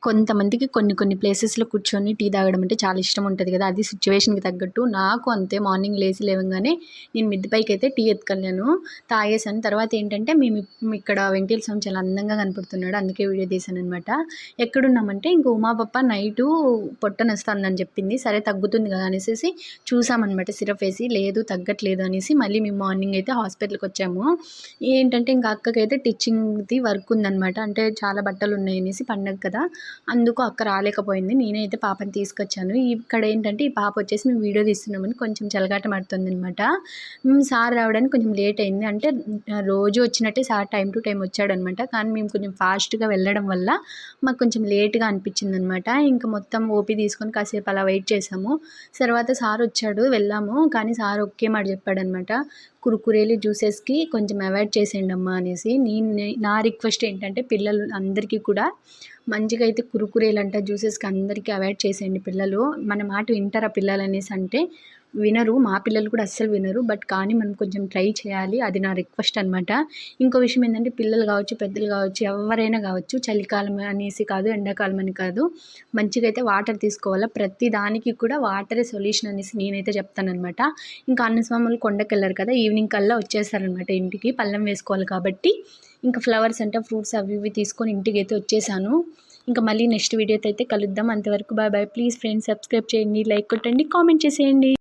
కొంతమందికి కొన్ని ప్లేసెస్‌లో కూర్చొని టీ తాగడం అంటే చాలా ఇష్టం ఉంటది గదా! అది సిట్యుయేషన్‌కి తగ్గట్టు నాకు అంతే మార్నింగ్ లేవగానే నేను మిద్ది పైకైతే టీ ఎత్తుకెళ్ళాను. తాగేసాను. తర్వాత ఏంటంటే ఇక్కడ వెంకటేశ్వర స్వామి చాలా అందంగా కనపడుతున్నాడు. అందుకే వీడియో తీశాననమాట. ఎక్కడున్నామంటే ఇంక ఉమా పప్ప నైటు పొట్ట నొస్తాందని చెప్పింది. సరే తగ్గుతుంది గదా! అనేసేసి చూసామనమాట సిరపేసి. లేదు తగ్గట్లేదు అనేసి మళ్ళీ మేము మార్నింగ్ అయితే హాస్పిటల్‌కొచ్చాము. ఏంటంటే ఇంక అక్కకైతే టిచ్చింగ్‌ది వర్క్ ఉందనమాట. అంటే చాలా బట్టలున్నాయనేసి పండగ కదా! అందుకు అక్క రాలేకపోయింది. నేనే అయితే పాపని తీసుకొచ్చాను. ఇక్కడ ఏంటంటే ఈ పాప వచ్చేసి మేము వీడియో తీస్తున్నామని కొంచెం చెలగాటమాడుతుందనమాట. సార్ రావడానికి కొంచెం లేట్ అయింది. అంటే రోజు వచ్చినట్టే సార్ టైమ్ టు టైమ్ వచ్చాడనమాట. కానీ మేము కొంచెం ఫాస్ట్‌గా వెళ్ళడం వల్ల మాకు కొంచెం లేట్‌గా అనిపించిందనమాట. ఇంక మొత్తం ఓపీ తీసుకొని కాసేపు అలా వెయిట్ చేసాము. తర్వాత సార్ వచ్చాడు వెళ్ళాము. కానీ సార్ ఒకే మాట చెప్పాడనమాట. కుర్కురేలు, జ్యూసెస్‌కి కొంచెం అవాయిడ్ చేసేయండమ్మా అనేసి. నా రిక్వెస్ట్ ఏంటంటే పిల్లలు అందరికీ కూడా మంచిగా అయితే కుర్కురేలంట, జ్యూసెస్‌కి అందరికీ అవాయిడ్ చేసేయండి పిల్లలు. మన మాట వింటారా పిల్లలనేసి అంటే వినరు. మా పిల్లలు కూడా అస్సలు వినరు. కానీ మనం కొంచెం ట్రై చేయాలి. అది నా రిక్వెస్ట్ అనమాట. ఇంకో విషయం ఏంటంటే పిల్లలు కావచ్చు, పెద్దలు కావచ్చు, ఎవరైనా కావచ్చు చలికాలం అనేసి కాదు, ఎండాకాలం అని కాదు. మంచిగా అయితే వాటర్ తీసుకోవాలా. ప్రతి దానికి కూడా వాటరే సొల్యూషన్ అనేసి నేనైతే చెప్తాననమాట. ఇంకా అన్నస్వాములు కొండకెళ్లారు కదా! ఈవినింగ్ కల్లా వచ్చేసారనమాట ఇంటికి. పళ్ళెం వేసుకోవాలి కాబట్టి ఇంకా ఫ్లవర్స్ అంటే ఫ్రూట్స్ అవి ఇవి తీసుకొని ఇంటికైతే వచ్చేసాను. ఇంకా మళ్ళీ నెక్స్ట్ వీడియోతో అయితే కలుద్దాం. అంతవరకు bye bye. Please friends subscribe చేయండి, లైక్ కొట్టండి, కామెంట్ చేసేయండి.